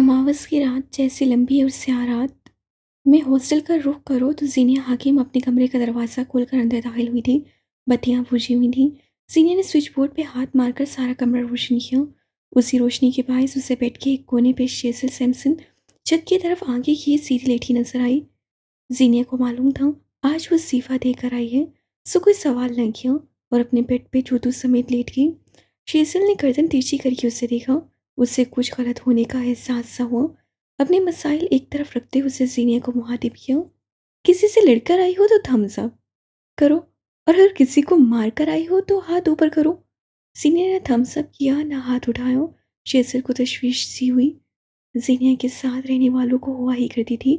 अमावस की रात जैसी लंबी और स्याह रात में हॉस्टल का रुख करो तो जीनिया हाकिम अपने कमरे का दरवाज़ा खोलकर अंदर दाखिल हुई थी। बत्तियां बुझी हुई थीं। जीनिया ने स्विच बोर्ड पे हाथ मारकर सारा कमरा रोशन किया। उसी रोशनी के बायस उसे बेड के एक कोने पे शेसल सैमसन छत की तरफ आगे किए सीधी लेटी नजर आई। जीनिया को मालूम था आज वो इस्तीफा देकर आई है, सो कोई सवाल न किया और अपने बेड पे जूतों समेत लेट गई। शेसल ने गर्दन तिरछी करके उसे देखा। उससे कुछ गलत होने का एहसास सा हुआ। अपने मसाइल एक तरफ रखते हुए उसे जीनिया को मुहातिब किया। किसी से लड़कर आई हो तो थम्स अप करो, और अगर किसी को मार कर आई हो तो हाथ ऊपर करो। जीनिया ने थम्स अप किया, ना हाथ उठाया। शेसल को तशवीश सी हुई। जीनिया के साथ रहने वालों को हुआ ही करती थी,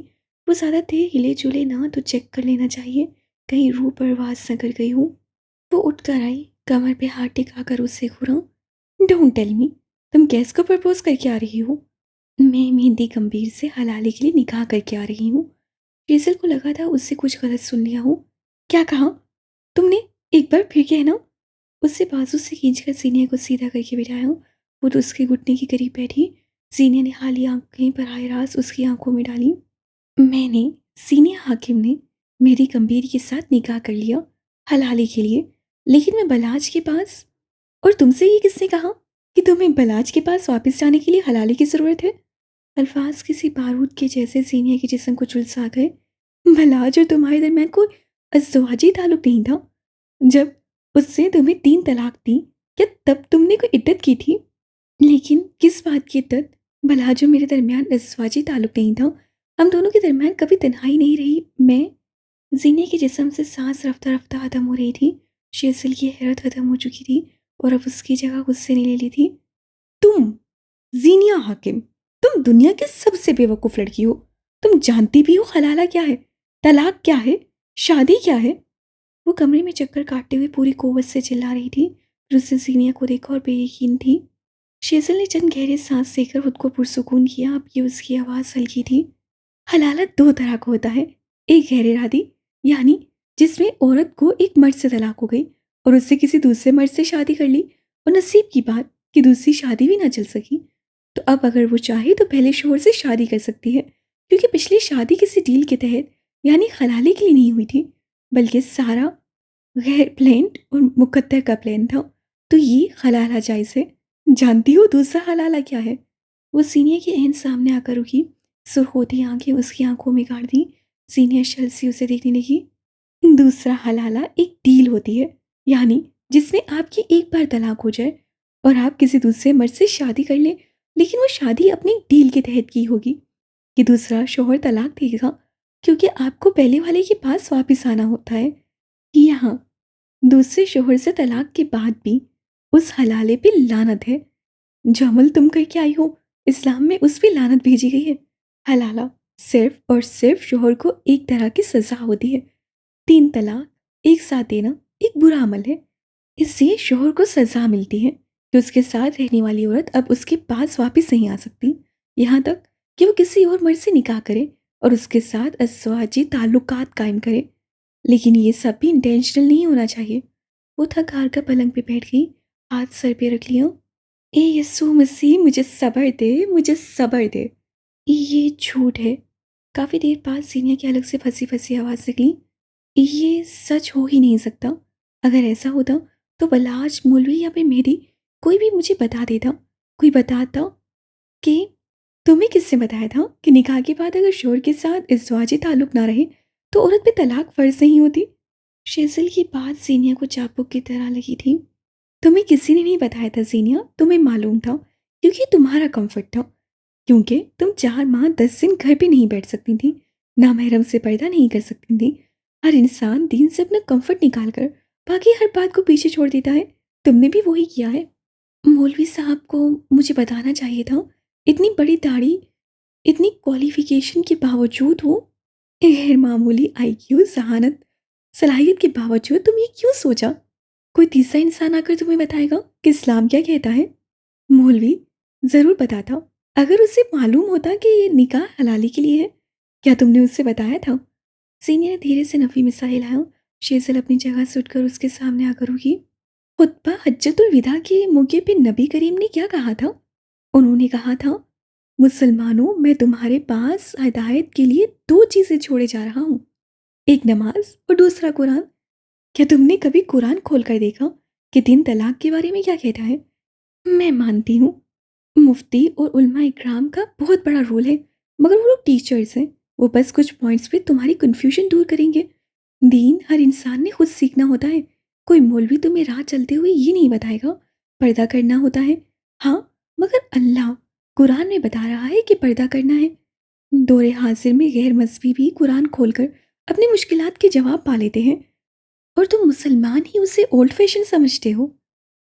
वो ज़्यादा देर हिले जुले ना तो चेक कर लेना चाहिए कहीं रूह परवास न कर गई हूँ। वो उठ कर आई, कमर पे हाथ टिकाकर उससे घूरा। डोंट टेल मी, तुम गैस को प्रपोज करके आ रही हो? मैं मेहंदी गंभीर से हलाले के लिए निकाह करके आ रही हूँ। शेजल को लगा था उससे कुछ गलत सुन लिया हो। क्या कहा तुमने? एक बार फिर कहना। उससे बाजू से खींचकर सीनिया को सीधा करके बिठाया। वो तो उसके घुटने के करीब बैठी। सीनिया ने हाली आंखें बराह रास्त उसकी आंखों में डाली। मैंने, सीनिया हाकिम ने, मेरी गंभीर के साथ निकाह कर लिया, हलाले के लिए। लेकिन मैं बलाज के पास, और तुमसे ये किसने कहा कि तुम्हें बलाज के पास वापस जाने के लिए हलाले की ज़रूरत है? अल्फाज किसी बारूद के जैसे सीनिया के जिस्म को झुलसा गए। बलाज और तुम्हारे दरमियान कोई अज़वाजी ताल्लुक नहीं था। जब उससे तुम्हें 3 तलाक दी, क्या तब तुमने कोई इद्दत की थी? लेकिन किस बात की इद्दत? बलाज और मेरे दरमियान अज़वाजी ताल्लुक नहीं था। हम दोनों के दरमियान कभी तन्हाई नहीं रही। मैं, जीने के जिस्म से सांस रफ्ता रफ्ता खत्म हो रही थी। शेसल की हैरत खत्म हो चुकी थी और अब उसकी जगह गुस्से ने ले ली थी। तुम, जीनिया हाकिम, तुम दुनिया की सबसे बेवकूफ़ लड़की हो। तुम जानती भी हो हलाला क्या है, तलाक क्या है, शादी क्या है? वो कमरे में चक्कर काटते हुए पूरी कुव्वत से चिल्ला रही थी। फिर उसने जीनिया को देखा और बेयकीन थी। शेजल ने चंद गहरे सांस लेकर खुद को पुरसुकून किया। अब ये उसकी आवाज़ हल्की थी। हलालत 2 तरह का होता है। एक गैर इरादी, यानी जिसमें औरत को एक मर्द से तलाक हो गई और उससे किसी दूसरे मर्द से शादी कर ली, और नसीब की बात कि दूसरी शादी भी ना चल सकी, तो अब अगर वो चाहे तो पहले शोहर से शादी कर सकती है, क्योंकि पिछली शादी किसी डील के तहत यानी हलाले के लिए नहीं हुई थी, बल्कि सारा गैर प्लान्ड और मुकद्दर का प्लान था। तो ये हलाला जायज़ है। जानती हो दूसरा हलाला क्या है? वो सीनिया के एहन सामने आकर रुकी। सुर्ख होती आंखें उसकी आंखों में गाड़ दी। सीनिया शल सी उसे देखने लगी। दूसरा हलाला एक डील होती है, यानी जिसमें आपकी एक बार तलाक हो जाए और आप किसी दूसरे मर्द से शादी कर लें, लेकिन वो शादी अपनी डील के तहत की होगी कि दूसरा शौहर तलाक देगा, क्योंकि आपको पहले वाले के पास वापस आना होता है। यहाँ दूसरे शौहर से तलाक के बाद भी उस हलाले पे लानत है। जो अमल तुम करके आई हो, इस्लाम में उस पे लानत भेजी गई है। हलाला सिर्फ और सिर्फ शौहर को एक तरह की सज़ा होती है। 3 तलाक एक साथ देना एक बुरा अमल है। इससे शौहर को सज़ा मिलती है कि उसके साथ रहने वाली औरत अब उसके पास वापस नहीं आ सकती, यहाँ तक कि वो किसी और मर्द से निकाह करे और उसके साथ अज़वाजी ताल्लुकात कायम करे। लेकिन ये सब भी इंटेंशनल नहीं होना चाहिए। वो थक हार कर पलंग पे बैठ गई, हाथ सर पे रख लिया। ए यस्सु मसीह, मुझे सब्र दे, मुझे सब्र दे। ये झूठ है। काफ़ी देर बाद सीनिया की अलग से फंसी फंसी आवाज़ निकली। ये सच हो ही नहीं सकता। अगर ऐसा होता तो बलाज, मौलवी या फिर मेरी कोई भी मुझे बता देता। कोई बताता कि तुम्हें किसने बताया था कि निकाह के बाद अगर शोहर के साथ इज़्वाजी ताल्लुक ना रहे तो औरत पे तलाक फ़र्ज नहीं होती। शेज़ल की बात सीनिया को चाबुक की तरह लगी थी। तुम्हें किसी ने नहीं बताया था सीनिया, तुम्हें मालूम था, क्योंकि तुम्हारा कंफर्ट था, क्योंकि तुम 4 माह 10 दिन घर पे नहीं बैठ सकती थी, ना महरम से पर्दा नहीं कर सकती थी। हर इंसान दीन से अपना कंफर्ट निकाल कर बाकी हर बात को पीछे छोड़ देता है। तुमने भी वही किया है। मौलवी साहब को मुझे बताना चाहिए था। इतनी बड़ी दाढ़ी, इतनी क्वालिफिकेशन के बावजूद वो, गैर मामूली आईक्यू, जहानत, सलाहियत के बावजूद तुम ये क्यों सोचा? कोई तीसरा इंसान आकर तुम्हें बताएगा कि इस्लाम क्या कहता है? मौलवी ज़रूर बताता। अगर उसे मालूम होता कि ये निकाह हलाली के लिए है। क्या तुमने उससे बताया था? सीनियर ने धीरे से नफी में सा हिलाया। शेज़ल अपनी जगह से उठकर उसके सामने आकर रुकी। खुतबा हज्जतुल विदा के मौके पे नबी करीम ने क्या कहा था? उन्होंने कहा था, मुसलमानों, मैं तुम्हारे पास हिदायत के लिए 2 चीज़ें छोड़े जा रहा हूँ, एक नमाज़ और दूसरा कुरान। क्या तुमने कभी कुरान खोलकर देखा कि 3 तलाक के बारे में क्या कहता है? मैं मानती हूँ, मुफ्ती और उलमा इकराम का बहुत बड़ा रोल है, मगर वो लोग टीचर्स हैं। वो बस कुछ पॉइंट्स पे तुम्हारी कन्फ्यूजन दूर करेंगे। दीन हर इंसान ने खुद सीखना होता है। कोई मौलवी तुम्हें राह चलते हुए ये नहीं बताएगा पर्दा करना होता है। हाँ, मगर अल्लाह कुरान में बता रहा है कि पर्दा करना है। दौरे हाजिर में गैर मजहबी भी कुरान खोलकर अपनी मुश्किलात के जवाब पा लेते हैं, और तुम मुसलमान ही उसे ओल्ड फैशन समझते हो।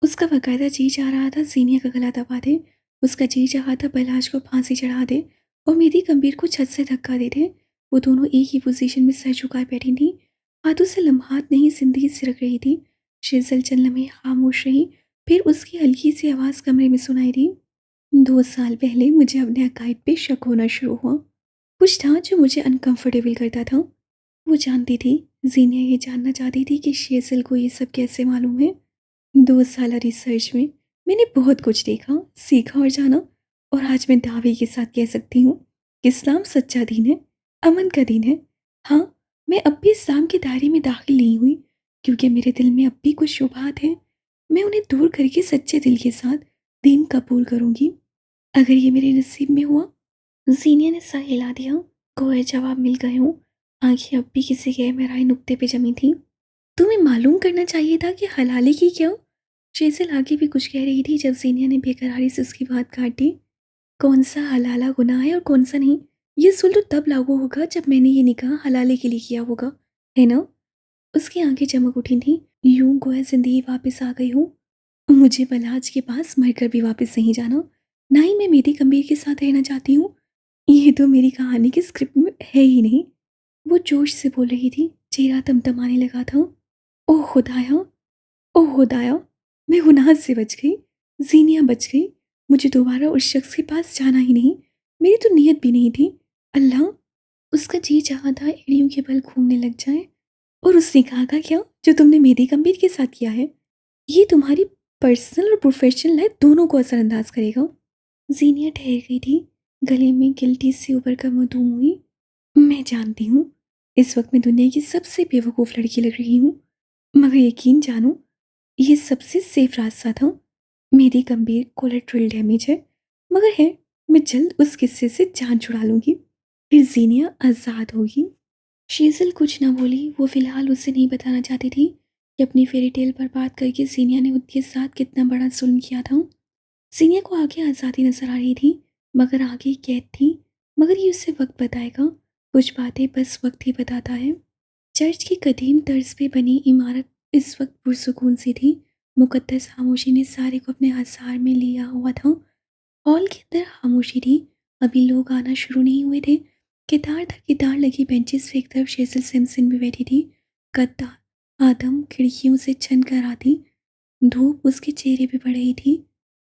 उसका बकायदा जी चाह रहा था सीनिया का गला दबा दे। उसका जी चाहा था पलाश को फांसी चढ़ा दे और मेरी गंभीर को छत से धक्का दे दे। वो दोनों एक ही पोजीशन में सर झुकाए बैठी थी, हाथों से लम्हात नहीं जिंदगी सिरक रही थी। शेजल चंद लम्हे खामोश रही, फिर उसकी हल्की सी आवाज़ कमरे में सुनाई दी। 2 साल पहले मुझे अपने अकायद पे शक होना शुरू हुआ। कुछ था जो मुझे अनकंफर्टेबल करता था। वो जानती थी, जीनिया ये जानना चाहती थी कि शेजल को ये सब कैसे मालूम है। 2 साल रिसर्च में मैंने बहुत कुछ देखा, सीखा और जाना, और आज मैं दावे के साथ कह सकती हूँ कि इस्लाम सच्चा दीन है, अमन का दीन है। हाँ, मैं अब भी इस्लाम के दायरे में दाखिल नहीं हुई, क्योंकि मेरे दिल में अब भी कुछ शुबहात हैं। मैं उन्हें दूर करके सच्चे दिल के साथ दीन कबूल करूँगी, अगर ये मेरे नसीब में हुआ। जीनिया ने सर हिला दिया, गोए जवाब मिल गए हों। आंखें अब भी किसी गहराए नुक्ते पे जमी थीं। तुम्हें मालूम करना चाहिए था कि हलाली की क्या। शेज़ल आगे भी कुछ कह रही थी जब ज़ीनिया ने बेकरारी से उसकी बात काट दी। कौन सा हलाला गुनाह है और कौन सा नहीं, ये सुल तो तब लागू होगा जब मैंने ये निकाह हलाले के लिए किया होगा, है ना? उसकी आंखें चमक उठी थीं, यूं गोया जिंदगी वापस आ गई हूँ। मुझे बलाज के पास मरकर भी वापस नहीं जाना, ना ही मैं मेरी कबीर के साथ रहना चाहती हूँ। ये तो मेरी कहानी की स्क्रिप्ट में है ही नहीं। वो जोश से बोल रही थी, चेहरा तमतमाने लगा था। ओह खुदाया, ओह खुदाया, मैं गुनाह से बच गई, ज़ीनिया बच गई। मुझे दोबारा उस शख्स के पास जाना ही नहीं, मेरी तो नीयत भी नहीं थी। अल्लाह, उसका जी चाहा था एड़ियों के बल घूमने लग जाए। और उसने कहा का क्या जो तुमने मेरी गंभीर के साथ किया है, ये तुम्हारी पर्सनल और प्रोफेशनल लाइफ दोनों को असरअंदाज करेगा। ज़ीनिया ठहर गई थी, गले में गिल्टी से उबर कर मधुम हुई। मैं जानती हूँ, इस वक्त मैं दुनिया की सबसे बेवकूफ़ लड़की लग रही हूँ, मगर यकीन जानो, ये सबसे सेफ रास्ता था। मेरी गंभीर कोलेट्रल डैमेज है, मगर है, मैं जल्द उस किस्से से जान छुड़ा लूंगी, फिर जीनिया आज़ाद होगी। शीजल कुछ ना बोली। वो फिलहाल उसे नहीं बताना चाहती थी कि अपनी फेरी टेल पर बात करके सीनिया ने उसके साथ कितना बड़ा जुल्म किया था। सीनिया को आगे आज़ादी नजर आ रही थी, मगर आगे कैद थी। मगर ये उसे वक्त बताएगा, कुछ बातें बस वक्त ही बताता है। चर्च की कदीम तर्ज पे बनी इमारत इस वक्त पुरसुकून सी थी। मुकद्दस खामोशी ने सारे को अपने आसार में लिया हुआ था। हॉल के अंदर खामोशी थी, अभी लोग आना शुरू नहीं हुए थे। कितार दर कितार लगी बेंचेस पे एक तरफ शेजल सिम्पसन भी बैठी थी, कद्दार आदम खिड़कियों से छन कर आती। धूप उसके चेहरे पे पड़ रही थी।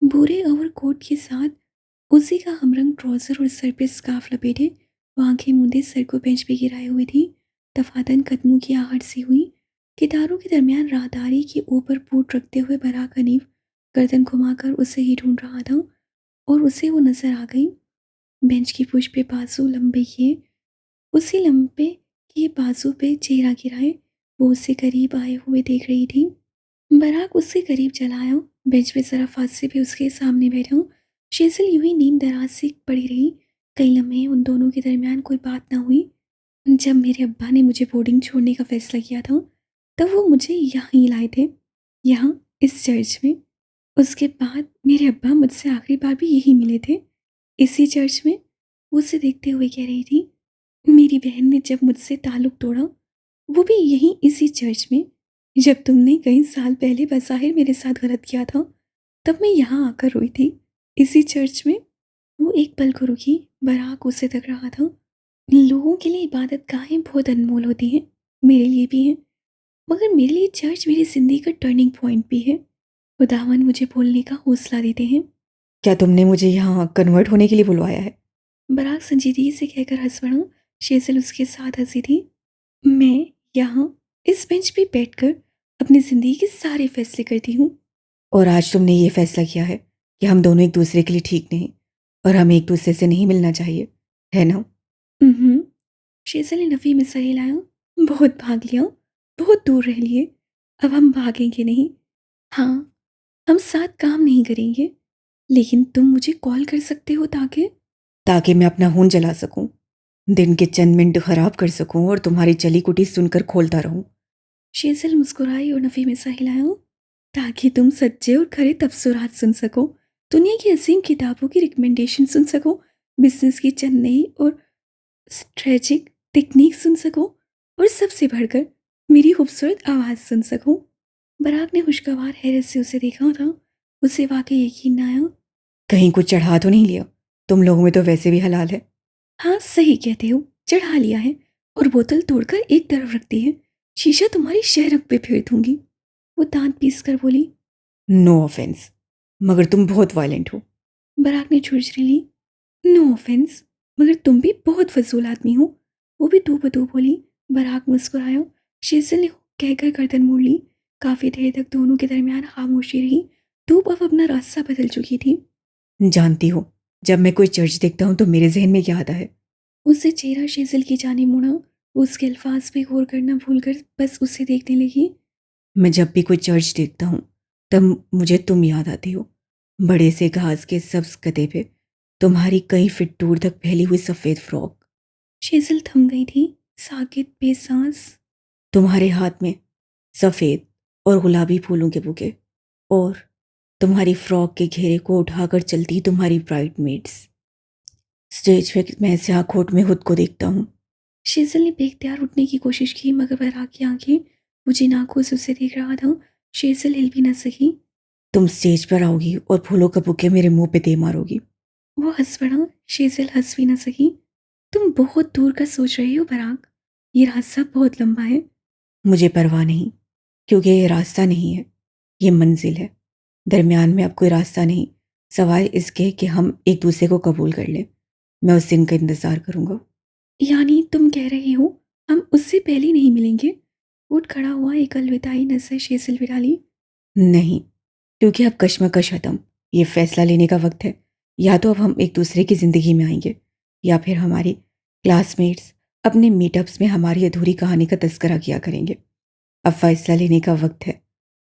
भूरे ओवर कोट के साथ उसी का हमरंग ट्राउजर और सर पे स्कार्फ लपेटे वो आंखें मूंदे सर को बेंच पे गिराए हुई थी। दफादन कदमों की आहट सी हुई। कितारों के दरमियान राहदारी के ऊपर पूट रखते हुए बराक हनीफ गर्दन घुमाकर उसे ही ढूंढ रहा था, और उसे वो नजर आ गई। बेंच की पुश पे बाजू लंबे किए, उसी लंबे के बाजू पे चेहरा गिराए वो उससे करीब आए हुए देख रही थी। बराक उससे करीब चला आया, बेंच पे जरा फांसी पे उसके सामने बैठा। शेज़ल यूं ही नींद दराज से पड़ी रही। कई लम्हे उन दोनों के दरमियान कोई बात ना हुई। जब मेरे अब्बा ने मुझे बोर्डिंग छोड़ने का फैसला किया था, तब वो मुझे यहाँ ही लाए थे, यहाँ इस चर्च में। उसके बाद मेरे अब्बा मुझसे आखिरी बार भी यही मिले थे, इसी चर्च में। वो उसे देखते हुए कह रही थी, मेरी बहन ने जब मुझसे ताल्लुक तोड़ा, वो भी यहीं इसी चर्च में। जब तुमने कई साल पहले बज़ाहिर मेरे साथ गलत किया था, तब मैं यहाँ आकर रोई थी, इसी चर्च में। वो एक पल को रुकी, बराक उसे तक रहा था। लोगों के लिए इबादत गाहें बहुत अनमोल होती हैं, मेरे लिए भी हैं, मगर मेरे लिए चर्च मेरी ज़िंदगी का टर्निंग पॉइंट भी है। खुदावन मुझे बोलने का हौसला देते हैं। क्या तुमने मुझे यहाँ कन्वर्ट होने के लिए बुलवाया है? बराक संजीदगी से कहकर हंस पड़ा। शेजल उसके साथ हंसी थी। मैं यहाँ इस बेंच पे बैठकर अपनी ज़िंदगी के सारे फैसले करती हूँ। और आज तुमने ये फैसला किया है कि हम दोनों एक दूसरे के लिए ठीक नहीं। और हमें एक दूसरे से नहीं मिलना चाहिए, है ना? हम्म। शेजल ने नफ़ी में सर हिलाया। बहुत भाग लिया, बहुत दूर रह लिए, अब हम भागेंगे नहीं। हाँ, हम साथ काम नहीं करेंगे, लेकिन तुम मुझे कॉल कर सकते हो ताकि मैं अपना खून जला सकूं, दिन के चंद मिनट खराब कर सकूं और तुम्हारी चली कुटी सुनकर खोलता रहूं। शेजल मुस्कुराई और नफ़ी में सर हिलाया। ताकि तुम सच्चे और खरे तबसुरात सुन सको, दुनिया की अजीम किताबों की रिकमेंडेशन सुन सको, बिजनेस की चंद नई और स्ट्रेटेजिक टेक्निक सुन सको, और सबसे बढ़कर मेरी खूबसूरत आवाज़ सुन सको। बराक ने खुशगवार हैरत से उसे देखा था। उसे वाकई यकीन न आया। कहीं कुछ चढ़ा तो नहीं लिया? तुम लोगों में तो वैसे भी हलाल है। हाँ, सही कहते हो, चढ़ा लिया है, और बोतल तोड़कर एक तरफ रखती है। शीशा तुम्हारी शहरक पे फेर दूंगी। वो दांत पीस कर बोली। नो ऑफेंस, मगर तुम बहुत वायलेंट हो। बराक ने झुरझुरी ली। नो ऑफेंस, मगर तुम भी बहुत फजूल आदमी हो। वो भी दो बदो बोली। बराक मुस्कुराया। शेजल ने कहकर गर्दन मोड़ ली। काफी देर तक दोनों के दरमियान खामोशी रही। धूप अब अपना रास्ता बदल चुकी थी। जानती हो, जब मैं कोई चर्च देखता हूँ तो मेरे जहन में क्या आता है? उससे चेहरा शेजल की जाने मुड़ा। वो उसके अल्फाज पे गौर करना भूलकर बस उसे देखने लगी। मैं जब भी कोई चर्च देखता हूँ तब मुझे तुम याद आती हो। बड़े से घास के सब्ज गधे पे तुम्हारी कई फीट दूर तक फैली हुई सफ़ेद फ्रॉक। शेजल थम गई थी, साकित बेसांस। तुम्हारे हाथ में सफ़ेद और गुलाबी फूलों के बुके, और तुम्हारी फ्रॉक के घेरे को उठाकर चलती तुम्हारी ब्राइडमेड्स। स्टेज पे मैं स्याह में खुद को देखता हूँ। शेजल ने बेख्तियार उठने की कोशिश की, मगर बराक की आंखें मुझे आंखों से उसे देख रहा था। शेजल हिल भी न सकी। तुम स्टेज पर आओगी और फूलों का बुके मेरे मुंह पे दे मारोगी। वो हंस पड़ा। शेजल हंस भी न सकी। तुम बहुत दूर का सोच रही हो बराक। ये रास्ता बहुत लंबा है। मुझे परवाह नहीं, क्योंकि ये रास्ता नहीं है, ये मंजिल है। दरमियान में अब कोई रास्ता नहीं, सवाए इसके कि हम एक दूसरे को कबूल कर लें। मैं उस दिन का इंतज़ार करूँगा। यानी तुम कह रही हो हम उससे पहले नहीं मिलेंगे? उठ खड़ा हुआ, एक अलविदाई नजर शेजल पे डाली। नहीं, क्योंकि अब कश्मकश खत्म। ये फैसला लेने का वक्त है। या तो अब हम एक दूसरे की ज़िंदगी में आएंगे, या फिर हमारी क्लासमेट्स अपने मीटअप्स में हमारी अधूरी कहानी का तस्करा किया करेंगे। अब फैसला लेने का वक्त है।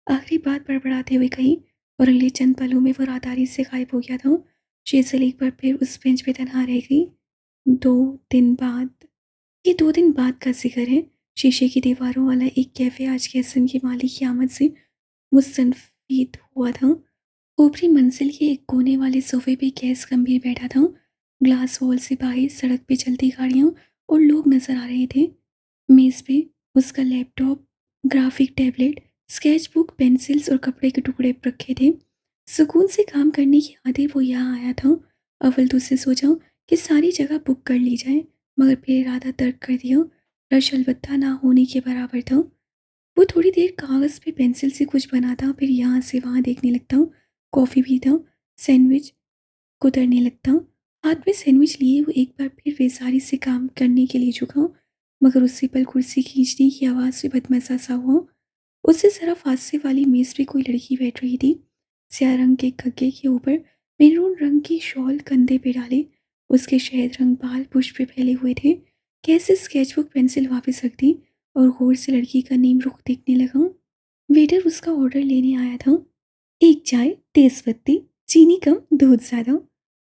आखिरी बात बड़बड़ाते हुए कही, और अगले चंद पलों में वो रातारी से गायब हो गया था। शेजल एक बार फिर उस बेंच पे तनहा रह गई। 2 दिन बाद, ये 2 दिन बाद का जिक्र है। शीशे की दीवारों वाला एक कैफे आज के हसन की मालिक की आमद से मुस्तनफिद हुआ था। ऊपरी मंजिल के एक कोने वाले सोफे पे गैस गंभीर बैठा था। ग्लास वॉल से बाहर सड़क पे चलती गाड़ियां और लोग नजर आ रहे थे। मेज पे उसका laptop, graphic tablet, sketch book, pencils और कपड़े के टुकड़े रखे थे। सुकून से काम करने की आदत वो यहाँ आया था। अव्वल तो उससे सोचा कि सारी जगह बुक कर ली जाए, मगर फिर इरादा तर्क कर दिया। रश अलबत्ता ना होने के बराबर था। वो थोड़ी देर कागज़ पे पेंसिल से कुछ बनाता, फिर यहाँ से वहाँ देखने लगता, कॉफ़ी पीता, सैंडविच कुतरने लगता। हाथ में सैंडविच लिए वो एक बार फिर बेसारी से काम करने के लिए झुका, मगर उसी पल कुर्सी खींचने की आवाज़ से बदमज़ा सा हुआ। उससे ज़रा फासले वाली मेज़ पे कोई लड़की बैठ रही थी। स्याह रंग के कग्गे के ऊपर मेरून रंग की शॉल कंधे पे डाले, उसके शहद रंग बाल पुष्प पे फैले हुए थे। कैसे स्केचबुक पेंसिल वापस रख दी और गौर से लड़की का नीम रुख देखने लगा। वेटर उसका ऑर्डर लेने आया था। एक चाय, तेज पत्ती, चीनी कम, दूध ज़्यादा।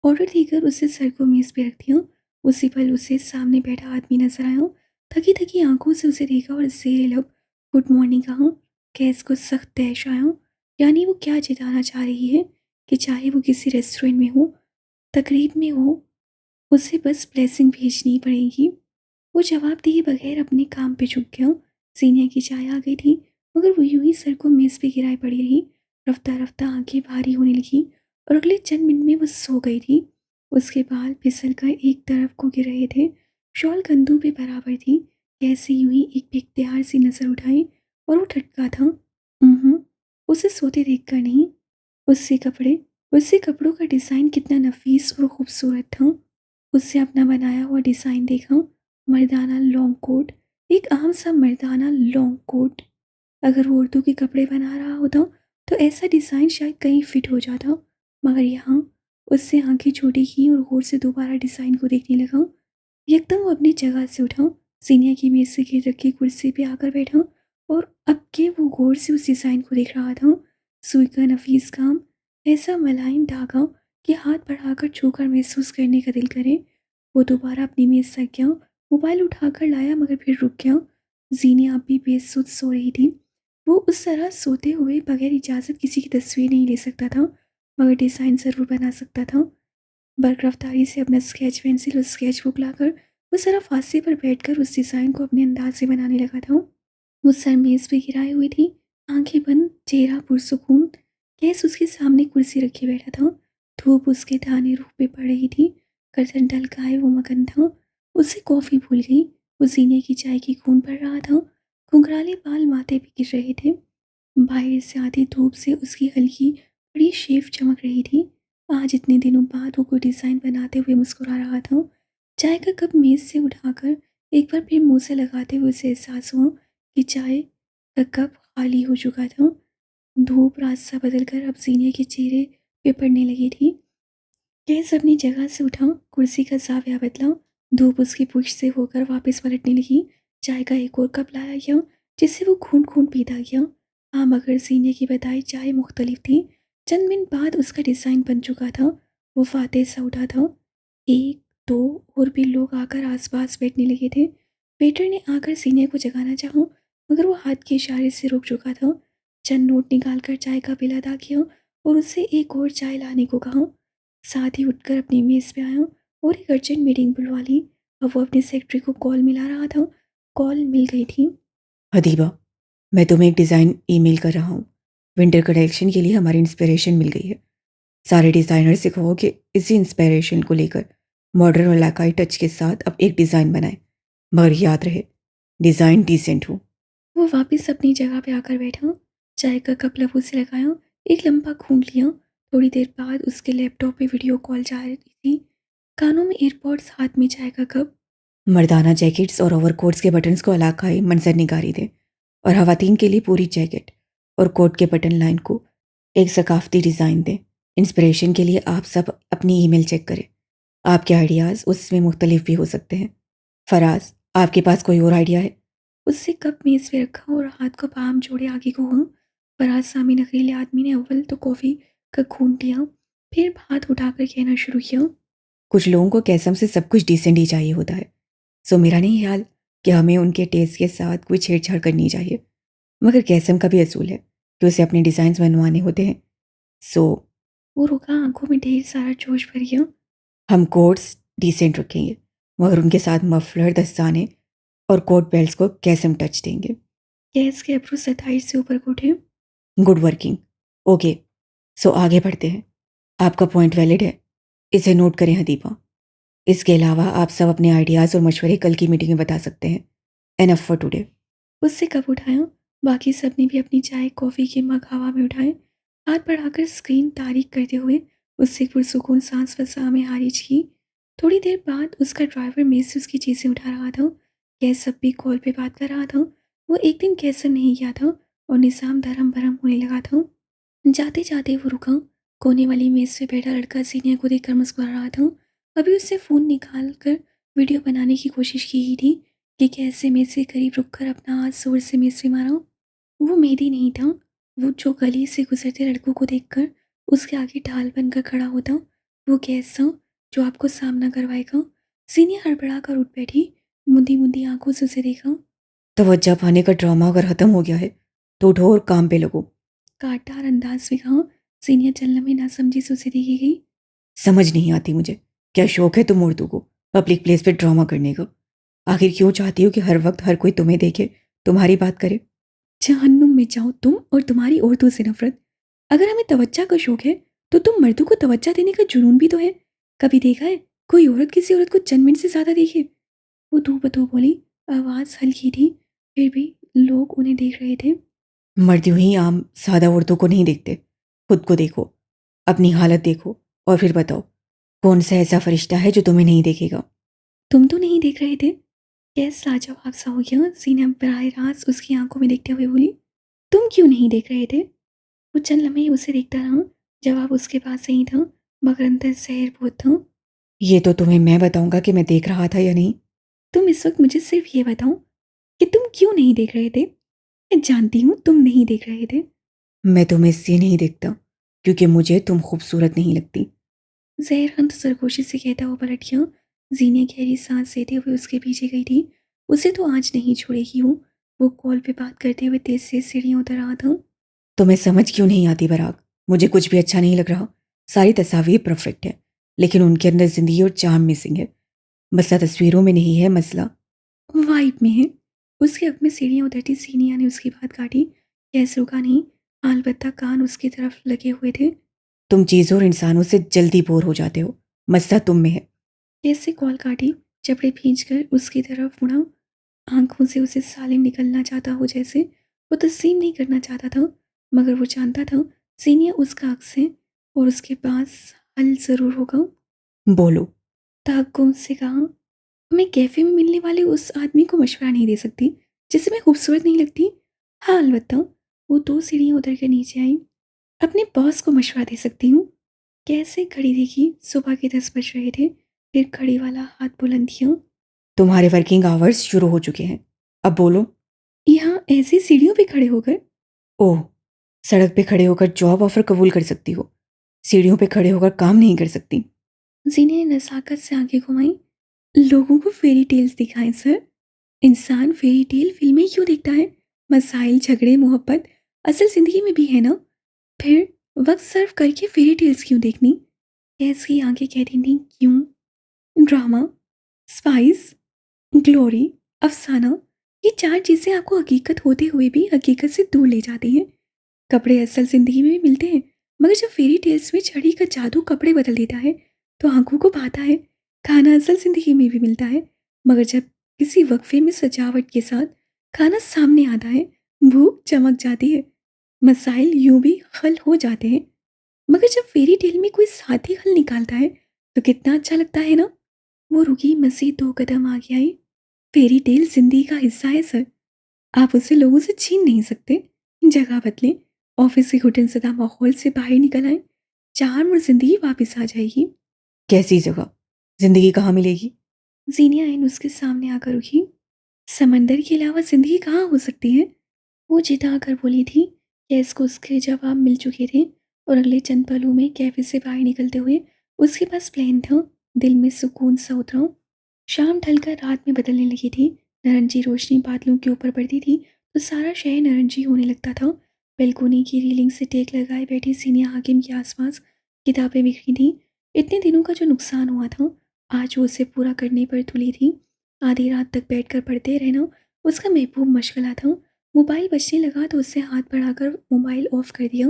ऑर्डर देकर उसे सर को मेज़ पे रख दिया। उसी पल उसे सामने बैठा आदमी नजर आया। थकी थकी आंखों से उसे देखा और जेर लब गुड मॉर्निंग कहा। कैस को सख्त तैश आया। यानी वो क्या जताना चाह रही है कि चाहे वो किसी रेस्टोरेंट में हो, तकरीब में हो, उसे बस ब्लेसिंग भेजनी पड़ेगी। वो जवाब दिए बगैर अपने काम पे झुक गया। सीनिया की चाय आ गई थी, मगर वो यूं ही सर को मेज़ पे गिराए पड़ी रही। रफ्ता रफ्ता आंखें भारी होने लगी और अगले चंद मिनट में वो सो गई थी। उसके बाल फिसल कर एक तरफ को गिर रहे थे। शॉल कंधों पे बराबर थी। कैसे यूं ही एक बेख्तियार सी नज़र उठाई और वो ठटका था। उसे सोते देख कर नहीं, उससे कपड़े, उससे कपड़ों का डिज़ाइन कितना नफीस और खूबसूरत था। उससे अपना बनाया हुआ डिज़ाइन देखा। मर्दाना लॉन्ग कोट, एक आम सा मर्दाना लॉन्ग कोट। अगर वो औरतों के कपड़े बना रहा होता तो ऐसा डिज़ाइन शायद कहीं फिट हो जाता, मगर यहाँ उससे आंखें छोटी की और गौर से दोबारा डिज़ाइन को देखने लगा। यकदम वो अपनी जगह से उठा, सीनिया की मेज़ से घेर रखी कुर्सी पे आकर बैठा और अब के वो गौर से उस डिज़ाइन को देख रहा था। सुई का नफीस काम, ऐसा मुलायम धागा कि हाथ बढ़ाकर छूकर महसूस करने का दिल करे। वो दोबारा अपनी मेज़ तक गया, मोबाइल उठाकर लाया मगर फिर रुक गया। जीनिया अब भी बेसुध सो रही थी। वो उस तरह सोते हुए बगैर इजाज़त किसी की तस्वीर नहीं ले सकता था, मगर डिज़ाइन ज़रूर बना सकता था। बरक़्राफ़्तारी से अपना स्केच पेंसिल और स्केच बुक लाकर वो ज़रा फांसी पर बैठकर उस डिज़ाइन को अपने अंदाज से बनाने लगा था। वो सर मेज़ पे गिराई हुई थी, आंखें बंद, चेहरा पुरसुकून। गैस उसके सामने कुर्सी रखे बैठा था। धूप उसके दाहिने रूह पे पड़ रही थी। गर्दन ढलकाए वो मगन था। उससे कॉफ़ी भूल गई। वो जीने की चाय की खून पड़ रहा था। घुंघराले बाल माथे पे गिर रहे थे। बाहर से आती धूप से उसकी हल्की बड़ी शेव चमक रही थी। आज इतने दिनों बाद वो कोई डिज़ाइन बनाते हुए मुस्कुरा रहा था। चाय का कप मेज़ से उठाकर एक बार फिर मुँह से लगाते हुए उसे एहसास हुआ कि चाय का कप खाली हो चुका था। धूप रास्ता बदलकर अब सीने के चेहरे पे पड़ने लगी थी। गैस अपनी जगह से उठा, कुर्सी का ज़ाविया बदला। धूप उसकी पुश्त से होकर वापस पलटने लगी। चाय का एक और कप लाया गया, जिससे वो घूंट-घूंट पीता गया। हाँ, मगर सीने की बताई चाय मुख्तलिफ थी। चंद मिनट बाद उसका डिज़ाइन बन चुका था। वो फातेह सा उठा था। 1, 2 और भी लोग आकर आस-पास बैठने लगे थे। वेटर ने आकर सीने को जगाना चाहा, मगर वो हाथ के इशारे से रुक चुका था। चंद नोट निकालकर चाय का बिल अदा किया और उससे एक और चाय लाने को कहा। साथ ही उठकर अपनी मेज़ पे आया और एक अर्जेंट मीटिंग बुलवा ली। अब वो अपने सेक्रेटरी को कॉल मिला रहा था। कॉल मिल गई थी। हदीबा, मैं तुम्हें एक डिज़ाइन ईमेल कर रहा हूँ। विंटर कलेक्शन के लिए हमारी इंस्पिरेशन मिल गई है। सारे डिज़ाइनर से कहो कि इसी इंस्पिरेशन को लेकर मॉडर्न और इलाकाई टच के साथ अब एक डिज़ाइन बनाएं। मगर याद रहे, डिज़ाइन डिसेंट हो। वो वापस अपनी जगह पे आकर बैठा, चाय का कप लबों से लगाया, एक लंबा घूंट लिया। थोड़ी देर बाद उसके लैपटॉप पे वीडियो कॉल जा रही थी। कानों में एयरपॉड्स, हाथ में चाय का कप। मर्दाना जैकेट्स और ओवरकोट्स के बटन्स को इलाकाई मंजर निगारी दें और ख़वातीन के लिए पूरी जैकेट और कोट के बटन लाइन को एक सकाफ़ती डिज़ाइन दें। इंस्पिरेशन के लिए आप सब अपनी ईमेल चेक करें। आपके आइडियाज़ उसमें मुख्तलिफ भी हो सकते हैं। फराज, आपके पास कोई और आइडिया है? उससे कप मेज़ पे रखा और हाथ को बाम जोड़े आगे को हुआ। फराज सामी नखरीले आदमी ने अव्वल तो कॉफ़ी का घूंट लिया, फिर हाथ उठाकर कहना शुरू किया। कुछ लोगों को कसम से सब कुछ डिसेंट ही चाहिए होता है। सो मेरा नहीं ख्याल कि हमें उनके टेस्ट के साथ कोई छेड़छाड़ करनी चाहिए। मगर कसम का भी असूल है कि उसे अपने डिज़ाइंस बनवाने होते हैं। सो वो रुका, आंखों में ढेर सारा जोश भर गया। हम कोट्स डिसेंट रखेंगे, मगर उनके साथ मफलर, दस्ताने और कोट बेल्ट्स को कसम टच देंगे। गैस के अब्रू सताइश से ऊपर को उठे। Good working. ओके, सो आगे बढ़ते हैं। आपका पॉइंट वैलिड है, इसे नोट करें हदीबा। इसके अलावा आप सब अपने आइडियाज़ और मशवरे कल की मीटिंग में बता सकते हैं। Enough for today. उससे कप उठाया। बाकी सब ने भी अपनी चाय कॉफ़ी के मग हवा में उठाए। हाथ बढ़ाकर स्क्रीन तारीख करते हुए उससे पुरसुकून सांस फसा में हारिज की। थोड़ी देर बाद उसका ड्राइवर मेज से उसकी चीज़ें उठा रहा था। गैस सब भी कॉल पे बात कर रहा था। वो एक दिन कैसर नहीं गया था और निज़ाम धर्म भरम होने लगा था। जाते जाते वो रुका। कोने वाली मेज़ पे बैठा लड़का सीनियर को देखकर मुस्कुरा रहा था। अभी उससे फ़ोन निकाल कर वीडियो बनाने की कोशिश की ही थी कि कैसे मेज़ के करीब रुककर अपना हाथ ज़ोर से मेज़ पे मारा। वो मेहदी नहीं था, वो जो गली से गुजरते लड़कों को देखकर उसके आगे ढाल बनकर खड़ा होता। वो गैस था जो आपको सामना करवाएगा। सीनियर हड़बड़ा कर उठ बैठी, मुंदी मुंदी आंखों से उसे देखा। तवज्जो पाने का ड्रामा अगर ख़त्म हो गया है तो उठो और काम पे लगो। काटार अंदाज में कहा। सीनियर चलने में ना समझी से उसे देखी गई। समझ नहीं आती मुझे, क्या शौक है तुम औरतों को पब्लिक प्लेस पे ड्रामा करने का? आखिर क्यों चाहती हो कि हर वक्त हर कोई तुम्हें देखे, तुम्हारी बात करे? जहन्नुम में जाओ तुम और तुम्हारी औरतों से नफरत। अगर हमें तवज्जा का शौक है तो तुम मर्दों को तवज्जा देने का जुनून भी तो है। कभी देखा है कोई औरत किसी औरत को चंद मिनट से ज्यादा देखे? वो धूप बधू बोली। आवाज हल्की थी, फिर भी लोग उन्हें देख रहे थे। मर्द यूं ही आम सादा औरतों को नहीं देखते। खुद को देखो, अपनी हालत देखो और फिर बताओ कौन सा ऐसा फरिश्ता है जो तुम्हें नहीं देखेगा? तुम तो नहीं देख रहे थे। कैस लाजवाब सा हो गया। सीना बराह रास्त उसकी आंखों में देखते हुए बोली, तुम क्यों नहीं देख रहे थे? वो चंद लम्हे उसे देखता रहा। जवाब उसके पास नहीं था। मगर अंदर ज़हर बहुत था। ये तो तुम्हें मैं बताऊंगा कि मैं देख रहा था या नहीं। तुम इस वक्त मुझे सिर्फ ये बताओ कि तुम क्यों नहीं देख रहे थे। मैं जानती हूँ तुम नहीं देख रहे थे। मैं तुम्हें इसलिए नहीं देखता क्योंकि मुझे तुम खूबसूरत नहीं लगती। जहरखान तो सरगोशी से कहता हुआ पलट गया। जीनिया गहरी सांस लेते हुए उसके पीछे गई थी। उसे तो आज नहीं छोड़ेगी वो कॉल पे बात करते हुए तेज से सीढ़ियाँ उतर रहा था। तुम्हें समझ क्यों नहीं आती पराग? मुझे कुछ भी अच्छा नहीं लग रहा। सारी तस्वीर परफेक्ट है, लेकिन उनके अंदर जिंदगी और चार्म मिसिंग है। मसला तस्वीरों में नहीं है, मसला वाइब में है। उसके हक में सीढ़ियाँ उतरती सीनिया ने उसकी बात काटी। कैस रुका नहीं, अलबत्ता कान उसकी तरफ लगे हुए थे। तुम चीज़ों और इंसानों से जल्दी बोर हो जाते हो। मसला तुम में है। कैसे कॉल काटी, जबड़े भींच कर उसकी तरफ मुड़ा। आंखों से उसे सालिम निकलना चाहता हो, जैसे वो तस्लीम नहीं करना चाहता था, मगर वो जानता था सीनिया उसका अक्स है और उसके पास हल ज़रूर होगा। बोलो। तहक्कुम से कहा, मैं कैफ़े में मिलने वाले उस आदमी को मशवरा नहीं दे सकती जिससे मैं खूबसूरत नहीं लगती। हाँ अलबत्ता, वो 2 सीढ़ियाँ उतर कर नीचे आई। अपने बॉस को मशवरा दे सकती हूँ। कैसे घड़ी देखी, सुबह के 10 बज रहे थे। फिर घड़ी वाला हाथ बुलंद किया। तुम्हारे वर्किंग आवर्स शुरू हो चुके हैं, अब बोलो। यहाँ ऐसी सीढ़ियों पे खड़े होकर। ओह, सड़क पे खड़े होकर जॉब ऑफर कबूल कर सकती हो, सीढ़ियों पे खड़े होकर काम नहीं कर सकती। जीने ने नज़ाकत से आंखें घुमाई। लोगों को फेरी टेल्स दिखाएं सर। इंसान फेरी टेल फिल्में क्यों देखता है? मसाइल, झगड़े, मोहब्बत असल ज़िंदगी में भी है ना। फिर वक्त सर्व करके फेरी टेल्स क्यों देखनी? कैसी आंखें कह रही थी क्यों। ड्रामा, स्पाइस, ग्लोरी, अफसाना, ये 4 चीज़ें आपको हकीकत होते हुए भी हकीकत से दूर ले जाती हैं। कपड़े असल ज़िंदगी में भी मिलते हैं, मगर जब फेरी टेल्स में छड़ी का जादू कपड़े बदल देता है तो आंखों को भाता है। खाना असल ज़िंदगी में भी मिलता है, मगर जब किसी वक्फे में सजावट के साथ खाना सामने आता है, भूख चमक जाती है। मसाइल यूं भी हल हो जाते हैं, मगर जब फेरी टेल में कोई साथी हल निकालता है तो कितना अच्छा लगता है ना। वो रुकी, मसीह 2 कदम आगे आई। फेरी टेल जिंदगी का हिस्सा है सर, आप उसे लोगों से छीन नहीं सकते। जगह बदलें, ऑफिस के घुटनसदा माहौल से बाहर निकल आए, चार्म और जिंदगी वापस आ जाएगी। कैसी जगह? जिंदगी कहाँ मिलेगी? जीनिया आइन उसके सामने आकर रुकी। समंदर के अलावा जिंदगी कहाँ हो सकती है? वो जिता कर बोली थी। कैस को उसके जवाब मिल चुके थे और अगले चंद पलों में कैफे से बाहर निकलते हुए उसके पास प्लान था। दिल में सुकून सा उतरा। शाम ढलकर रात में बदलने लगी थी। नारंगी रोशनी बादलों के ऊपर पड़ती थी तो सारा शहर नारंगी होने लगता था। बेलकोनी की रीलिंग से टेक लगाए बैठी सीनिया हाकिम के आसपास किताबें बिखरी थी। इतने दिनों का जो नुकसान हुआ था, आज वो उसे पूरा करने पर तुली थी। आधी रात तक बैठकर पढ़ते रहना उसका महबूब मशगला था। मोबाइल बजने लगा तो उससे हाथ बढ़ाकर मोबाइल ऑफ कर दिया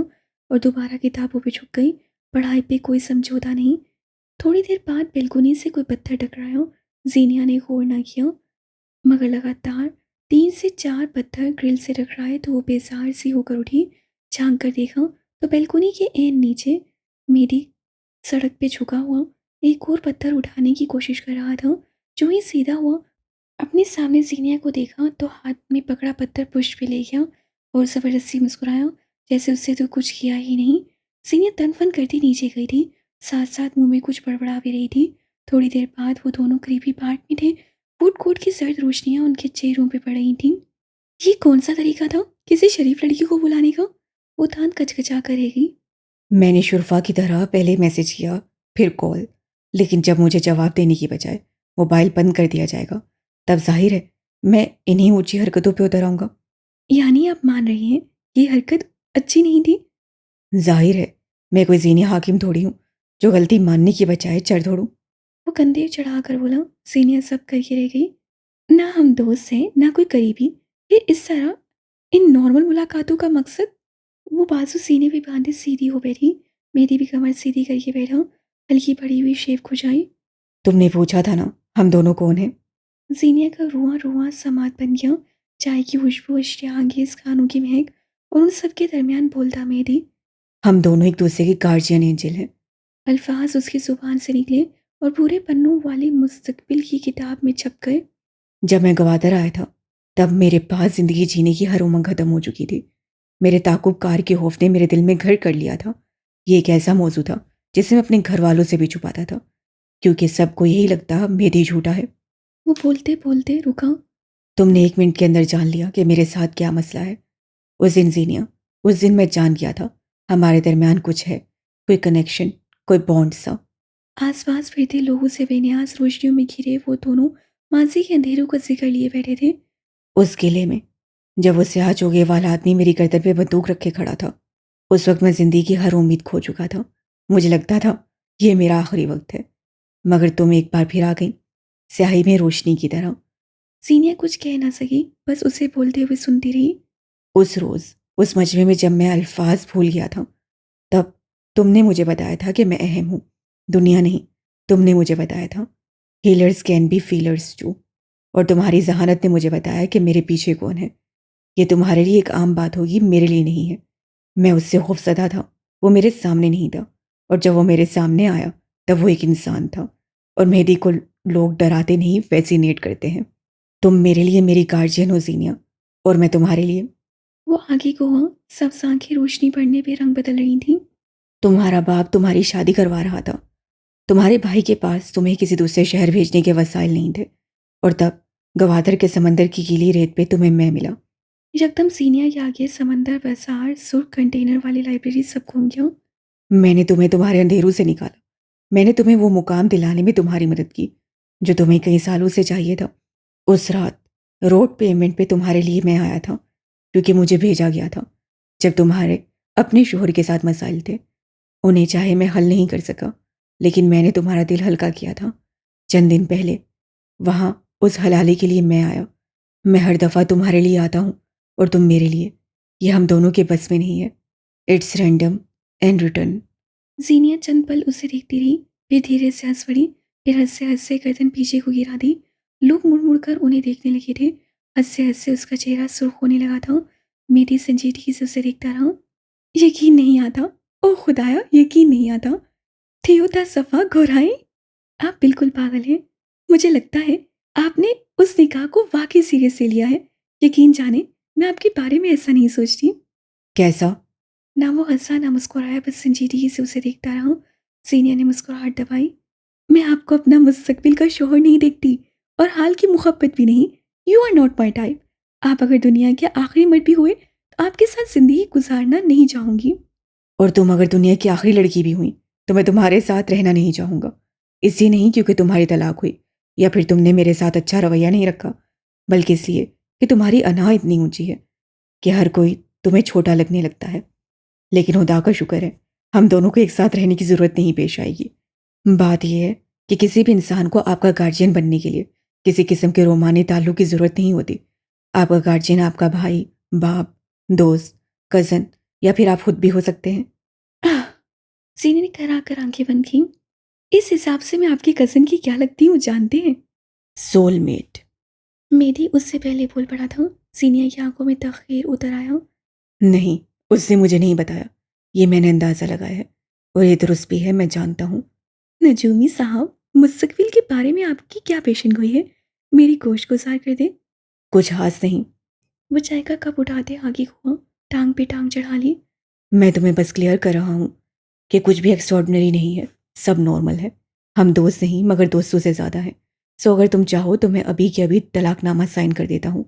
और दोबारा किताबों पे झुक गई। पढ़ाई पे कोई समझौता नहीं। थोड़ी देर बाद बेलकुनी से कोई पत्थर टकराया। जीनिया ने गौर ना किया, मगर लगातार 3 से 4 पत्थर ग्रिल से टकराए तो वो बेजार सी होकर उठी। झांक कर देखा तो बेलकुनी के एन नीचे मेरी सड़क पे झुका हुआ एक और पत्थर उठाने की कोशिश कर रहा था। जो ही सीधा हुआ, अपने सामने जीनिया को देखा तो हाथ में पकड़ा पत्थर पुष्ट पे ले गया और ज़बरदस्ती मुस्कुराया, जैसे उससे तो कुछ किया ही नहीं। जीनिया तनफन करती नीचे गई थी, साथ साथ मुंह में कुछ बड़बड़ा भी रही थी। थोड़ी देर बाद वो दोनों करीबी पार्ट में थे। फूड कोर्ट की सर्द रोशनियां उनके चेहरों पे पड़ रही थीं। ये कौन सा तरीका था किसी शरीफ लड़की को बुलाने का? वो तान कचकचा करेगी। मैंने शुरफा की तरह पहले मैसेज किया, फिर कॉल, लेकिन जब मुझे जवाब देने की बजाय मोबाइल बंद कर दिया जाएगा, तब जाहिर है मैं इन्हीं ऊंची हरकतों पे उतर आऊंगा। यानी आप मान रही हैं ये हरकत अच्छी नहीं थी? जाहिर है मैं कोई जीनिया हाकिम थोड़ी हूँ जो गलती मानने की बजाय चढ़ दौड़ूं। वो कंधे चढ़ाकर बोला। सीनियर सब करके रह गई। ना हम दोस्त हैं ना कोई करीबी, फिर इस तरह इन नॉर्मल मुलाकातों का मकसद। वो बाजू सीने पे बांधे सीधी हो बैठी। मेरी भी कमर सीधी करके बैठा, हल्की पड़ी हुई शेव खुजाई। तुमने पूछा था ना हम दोनों कौन हैं? जीनिया का रुआ रुआ समात बन गया। चाय की खुशबू, अश्तियागेज खानों की महक और उन सबके दरमियान बोलता मेहदी। हम दोनों एक दूसरे के गार्जियन एंजल हैं। अल्फाज उसकी जुबान से निकले और पूरे पन्नों वाली मुस्तकबिल की किताब में छप गए। जब मैं गवादर आया था तब मेरे पास जिंदगी जीने की हर उमंग खत्म हो चुकी थी। मेरे ताकुब कार के खौफ ने मेरे दिल में घर कर लिया था। ये एक ऐसा मौजू था जिसे मैं अपने घर वालों से भी छुपाता था, क्योंकि सबको यही लगता मेहदी झूठा है। वो बोलते बोलते रुका। तुमने 1 मिनट के अंदर जान लिया कि मेरे साथ क्या मसला है। उस दिन जीनिया, उस दिन मैं जान गया था हमारे दरमियान कुछ है, कोई कनेक्शन, कोई बॉन्ड सा। आसपास फिरते लोगों से बेनियाज रोशनियों में घिरे वो दोनों माजी के अंधेरों को जिक्र लिए बैठे थे। उस किले में जब वो स्याह चोगे वाला आदमी मेरी गर्दन पे बंदूक रखे खड़ा था, उस वक्त मैं जिंदगी की हर उम्मीद खो चुका था। मुझे लगता था ये मेरा आखिरी वक्त है, मगर तुम एक बार फिर आ गई, स्याही में रोशनी की तरह। सीनिया कुछ कह ना सकी, बस उसे बोलते हुए सुनती रही। उस रोज, उस मजमे में जब मैं अल्फाज भूल गया था, तब तुमने मुझे बताया था कि मैं अहम हूँ। दुनिया नहीं, तुमने मुझे बताया था healers can be feelers too. और तुम्हारी जहानत ने मुझे बताया कि मेरे पीछे कौन है। ये तुम्हारे लिए एक आम बात होगी, मेरे लिए नहीं है। मैं उससे खौफजदा था, वो मेरे सामने नहीं था। और जब वो मेरे सामने आया तब वो एक इंसान था। और मेहदी को लोग डराते नहीं, फैसिनेट करते हैं। तुम मेरे लिए मेरी गार्जियन हो जीनिया, और मैं तुम्हारे लिए। वो आगे को हुआ, सब आंखें रोशनी पड़ने पे रंग बदल रही थी। तुम्हारा बाप तुम्हारी शादी करवा रहा था। तुम्हारे भाई के पास तुम्हें किसी दूसरे शहर भेजने के वसाइल नहीं थे। और तब गवादर के समंदर की गीली रेत पे तुम्हें मैं मिला। यकदम सीनिया के आगे समंदर, बाजार, सुर्ख कंटेनर वाली लाइब्रेरी सब घूम गया। मैंने तुम्हें तुम्हारे अंधेरों से निकाला। मैंने तुम्हें वो मुकाम दिलाने में तुम्हारी मदद की जो तुम्हें कई सालों से चाहिए था। उस रात रोड पेमेंट पे तुम्हारे लिए मैं आया था, क्योंकि मुझे भेजा गया था जब तुम्हारे अपने शोहर के साथ मसाइल थे। उन्हें चाहे मैं हल नहीं कर सका, लेकिन मैंने तुम्हारा दिल हल्का किया था। चंद दिन पहले वहाँ उस हलाले के लिए मैं आया। मैं हर दफ़ा तुम्हारे लिए आता हूँ और तुम मेरे लिए। यह हम दोनों के बस में नहीं है। It's random and return. जीनिया चंद पल उसे देखती रही, फिर धीरे से हंस पड़ी। फिर हंसते हंसते गर्दन पीछे को गिरा दी। लोग मुड़ मुड़ कर उन्हें देखने लगे थे। हंसते हंसते उसका चेहरा सुर्ख होने लगा था। मेरी संजीदगी से उसे देखता रहा। यकीन नहीं आता, ओ खुदाया, यकीन नहीं आता। थियोता सफा घोराए, आप बिल्कुल पागल हैं। मुझे लगता है आपने उस निकाह को वाकई सीरियस ले लिया है। यकीन जाने मैं आपके बारे में ऐसा नहीं सोचती। कैसा? ना वो हंसा ना मुस्कुराया, बस संजीदगी से उसे देखता रहा। सीनिया ने मुस्कुराहट दबाई। मैं आपको अपना मुस्तकबिल का शौहर नहीं देखती, और हाल की मुहब्बत भी नहीं। You are not my type. आप अगर दुनिया के आखिरी मर्द भी हुए तो आपके साथ जिंदगी गुजारना नहीं चाहूंगी। और तुम अगर दुनिया की आखिरी लड़की भी हुई तो मैं तुम्हारे साथ रहना नहीं चाहूँगा। इसलिए नहीं क्योंकि तुम्हारी तलाक हुई या फिर तुमने मेरे साथ अच्छा रवैया नहीं रखा, बल्कि इसलिए कि तुम्हारी अना इतनी ऊंची है कि हर कोई तुम्हें छोटा लगने लगता है। लेकिन खुदा का शुक्र है, हम दोनों को एक साथ रहने की ज़रूरत नहीं पेश आएगी। बात यह है कि किसी भी इंसान को आपका गार्जियन बनने के लिए किसी किस्म के रोमानी ताल्लुक की ज़रूरत नहीं होती। आपका गार्जियन आपका भाई, बाप, दोस्त, कज़न या फिर आप खुद भी हो सकते हैं। आह! सीने ने करा कर आंखें बंद की। इस हिसाब से मैं आपकी कज़न की क्या लगती हूँ जानते हैं? सोलमेट। मेरी उससे पहले बोल पड़ा था। सीनिया की आंखों में तखीर उतर आया। नहीं, उसने मुझे नहीं बताया। ये मैंने अंदाज़ा लगाया है और ये दुरुस्त भी है, मैं जानता हूँ। नजूमी साहब, मुस्तकबिल के बारे में आपकी क्या पेशन गोई है? मेरी गोश्त गुजार कर दे। कुछ खास नहीं। वो चाय का कप उठाते आगे हुआ, टांग पे टांग चढ़ा ली। मैं तुम्हें बस क्लियर कर रहा हूँ कि कुछ भी एक्स्ट्रॉर्डनरी नहीं है, सब नॉर्मल है। हम दोस्त नहीं मगर दोस्तों से ज़्यादा हैं। सो अगर तुम चाहो तो मैं अभी के अभी तलाकनामा साइन कर देता हूँ।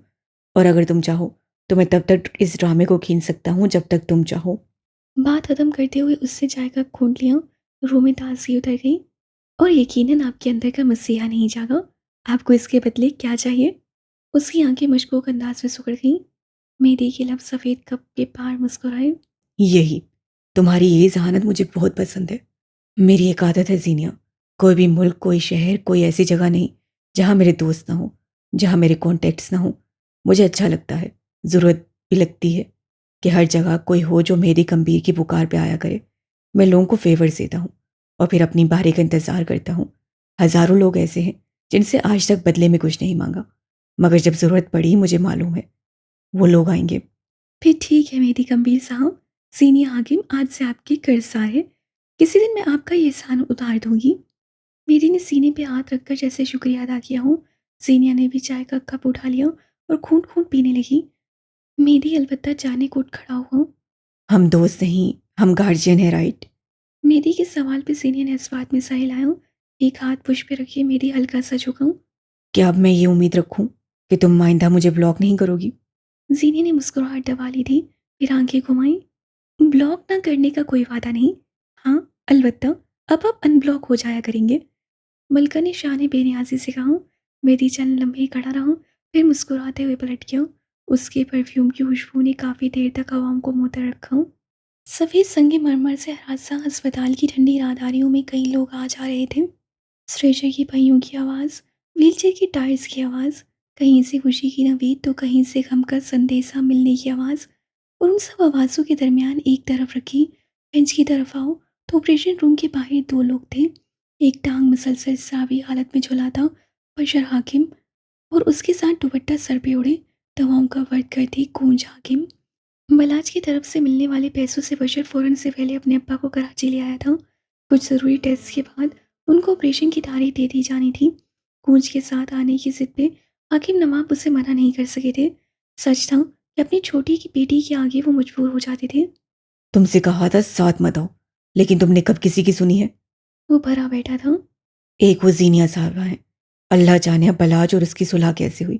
और अगर तुम चाहो तो मैं तब तक इस ड्रामे को खींच सकता हूँ जब तक तुम चाहो। बात खत्म करते हुए उससे चाय का घूंट लिया। रूह में ताजगी उतर गई। और यकीनन आपके अंदर का मसीहा नहीं जागा। आपको इसके बदले क्या चाहिए? उसकी आंखें मशकूक अंदाज में सिकुड़ गईं। मेहदी के लब सफ़ेद कप के पार मुस्कुराए। यही, तुम्हारी ये जहानत मुझे बहुत पसंद है। मेरी एक आदत है जीनिया, कोई भी मुल्क, कोई शहर, कोई ऐसी जगह नहीं जहाँ मेरे दोस्त ना हो, जहाँ मेरे कॉन्टेक्ट्स ना हो। मुझे अच्छा लगता है, ज़रूरत भी लगती है कि हर जगह कोई हो जो मेरी गंभीर की पुकार पे आया करे। मैं लोगों को फेवर्स देता हूँ और फिर अपनी बारी का इंतज़ार करता हूँ। हज़ारों लोग ऐसे हैं जिनसे आज तक बदले में कुछ नहीं मांगा, मगर जब ज़रूरत पड़ी मुझे मालूम है वो लोग आएंगे। फिर ठीक है मेहदी गंभीर साहब। सीनिया हाकिम आज से आपके कर्जदार है। किसी दिन मैं आपका ये एहसान उतार दूंगी। मेरी ने सीने पे हाथ रखकर जैसे शुक्रिया अदा किया हो। सीनिया ने भी चाय का कप उठा लिया और खूंट खूंट पीने लगी। मेहदी अलबत्ता जाने को उठ खड़ा हुआ। हम दोस्त नहीं, हम गार्जियन है, राइट? मेहदी के सवाल पे सीनियर ने इस बात में सा हिलाया। एक हाथ पुश पे रखिए, मेहदी हल्का सा झुकाऊं। क्या अब मैं ये उम्मीद रखूं कि तुम आइंदा मुझे ब्लॉक नहीं करोगी? जीनी ने मुस्कुराहट दबा ली थी, फिर आंखें घुमाई। ब्लॉक ना करने का कोई वादा नहीं। हाँ, अलबत्ता अब आप अनब्लॉक हो जाया करेंगे। मलका ने शाह ने बेनियाजी से कहा। मेहदी चंद लम्हे खड़ा रहा, फिर मुस्कुराते हुए पलट गया। उसके परफ्यूम की खुशबू ने काफ़ी देर तक हवाओं को मुंतर रखा। सफ़ेद संगमरमर से रास्ता अस्पताल की ठंडी राहदारियों में कई लोग आ जा रहे थे। स्ट्रेचर की पहियों की आवाज़, व्हीलचेयर की टायर्स की आवाज़, कहीं से खुशी की नवीद तो कहीं से गम का संदेशा मिलने की आवाज़। और उन सब आवाज़ों के दरमियान एक तरफ रखी बेंच की तरफ आओ तो ऑपरेशन रूम के बाहर दो लोग थे। एक टांग मुसलसल सावी हालत में झुला था बशर हाकिम, और उसके साथ दुपट्टा सर पे ओढ़े दवाओं का वर्क करती कूंज हाकिम। मलाज की तरफ से मिलने वाले पैसों से बशर फ़ौरन से पहले अपने अब्बा को कराची ले आया था। कुछ ज़रूरी टेस्ट के बाद उनको ऑपरेशन की तारीख दे दी जानी थी। कूंज के साथ आने की जिद पे हाकिम नवाब उसे मना नहीं कर सके थे। सच था कि अपनी छोटी की बेटी के आगे वो मजबूर हो जाते थे। तुमसे कहा था साथ मत आओ, लेकिन तुमने कब किसी की सुनी है? वो भरा बैठा था। एक वो जीनिया साहबा है, अल्लाह जाने अब बलाज और उसकी सुलह कैसे हुई।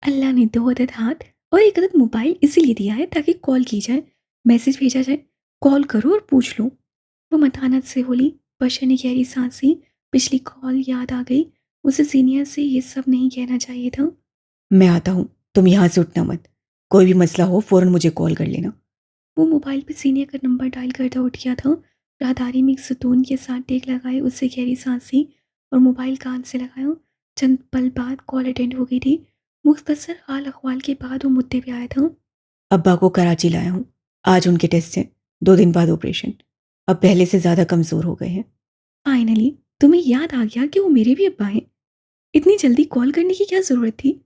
अल्लाह ने दो अदद हाथ और एक अदद मोबाइल इसीलिए दिया है ताकि कॉल की जाए, मैसेज भेजा जाए। कॉल करो और पूछ लो। वो मतानत से बोली। बशर ने गहरी सांस ली। पिछली कॉल याद आ गई। उसे सीनियर से ये सब नहीं कहना चाहिए था। मैं आता हूँ, तुम यहाँ से उठना मत। कोई भी मसला हो फौरन मुझे कॉल कर लेना। वो मोबाइल पर सीनियर का नंबर डायल करता उठ गया था। राहदारी में एक सुतून के साथ टेक लगाए उससे गहरी सांस ली और मोबाइल कान से लगाया। चंद पल बाद कॉल अटेंड हो गई थी। मुख्तसर हाल अखवाल के बाद वो मुद्दे पे आया था। अब्बा को कराची लाया हूँ, आज उनके टेस्ट हैं, 2 दिन बाद ऑपरेशन। अब पहले से ज़्यादा कमज़ोर हो गए हैं। फाइनली तुम्हें याद आ गया कि वो मेरे भी अब्बा हैं। इतनी जल्दी कॉल करने की क्या ज़रूरत थी?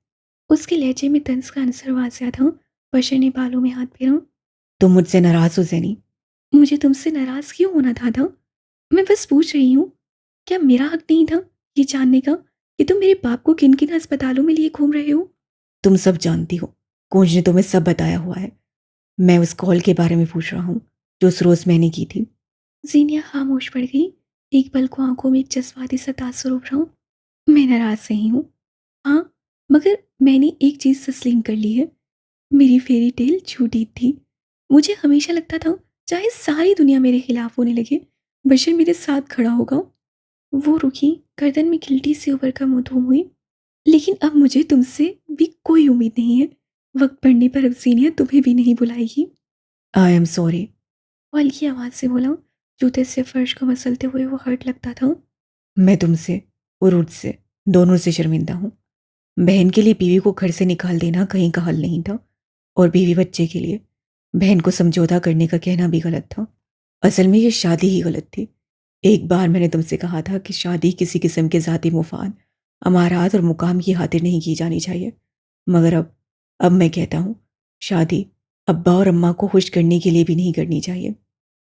उसके लहजे में तंज का अंसर वाज़िया था। बशर ने बालों में हाथ फेरा। तुम मुझसे नाराज़ हो जैनी? मुझे तुमसे नाराज़ क्यों होना था? मैं बस पूछ रही हूँ, क्या मेरा हक नहीं था ये जानने का कि तुम मेरे बाप को किन किन अस्पतालों में लिए घूम रहे हो? तुम सब जानती हो, कूंज ने तुम्हें सब बताया हुआ है। मैं उस कॉल के बारे में पूछ रहा हूँ जो उस रोज़ मैंने की थी। जीनिया खामोश पड़ गई। एक पल को आंखों में एक जज्बाती सा तासुर उभरा। मैं नाराज़ नहीं हूँ, हाँ, मगर मैंने एक चीज़ तस्लीम कर ली है। मेरी फेरी टेल झूठी थी। मुझे हमेशा लगता था चाहे सारी दुनिया मेरे खिलाफ होने लगे, बशर मेरे साथ खड़ा होगा। वो रुकी, गर्दन में गिल्टी से उभर कर मुंह धूम हुई। लेकिन अब मुझे तुमसे भी कोई उम्मीद नहीं है। वक्त पड़ने पर अब सीनियर तुम्हें भी नहीं बुलाएगी। I am sorry. वो हल्की आवाज़ से बोला। जूते से फर्श को मसलते हुए वो हर्ट लगता था। मैं तुमसे और रुद से, दोनों से शर्मिंदा हूँ। बहन के लिए बीवी को घर से निकाल देना कहीं का हल नहीं था, और बीवी बच्चे के लिए बहन को समझौता करने का कहना भी गलत था। असल में ये शादी ही गलत थी। एक बार मैंने तुमसे कहा था कि शादी किसी किस्म के ज़ाती मुफाद, अमारात और मुकाम की खातिर नहीं की जानी चाहिए। मगर अब मैं कहता हूँ, शादी अब्बा और अम्मा को खुश करने के लिए भी नहीं करनी चाहिए।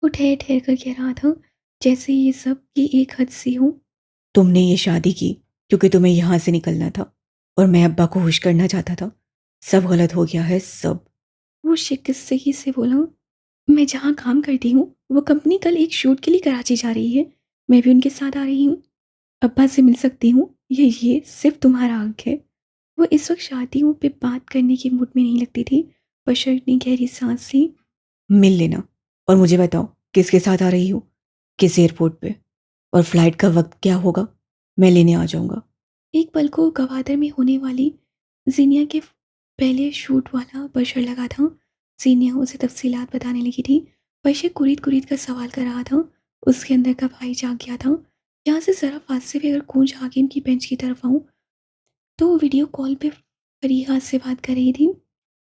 वो ठहर ठहर कर कह रहा था जैसे ये सब की एक हद सी हो। तुमने ये शादी की क्योंकि तुम्हें यहाँ से निकलना था, और मैं अब्बा को खुश करना चाहता था। सब गलत हो गया है, सब। वो शिकस्तगी से बोला। मैं जहाँ काम करती हूँ वो कंपनी कल एक शूट के लिए कराची जा रही है। मैं भी उनके साथ आ रही हूँ। अब्बा से मिल सकती हूँ, ये सिर्फ तुम्हारा हक है। वो इस वक्त शादियों पे बात करने की मूड में नहीं लगती थी। बशर ने गहरी सांस ली। मिल लेना, और मुझे बताओ किसके साथ आ रही हो, किस एयरपोर्ट पे, और फ्लाइट का वक्त क्या होगा। मैं लेने आ जाऊंगा। एक पल को गवादर में होने वाली जीनिया के पहले शूट वाला बशर लगा था। जीनिया उसे तफसीलात बताने लगी थी। बशर कुरीद कुरीद कर सवाल कर रहा था। उसके अंदर का भाई जाग गया था। यहाँ से ज़रा फासले पे अगर कूंज हाकिम की बेंच की तरफ आऊँ तो वो वीडियो कॉल पे फरीहा से बात कर रही थी।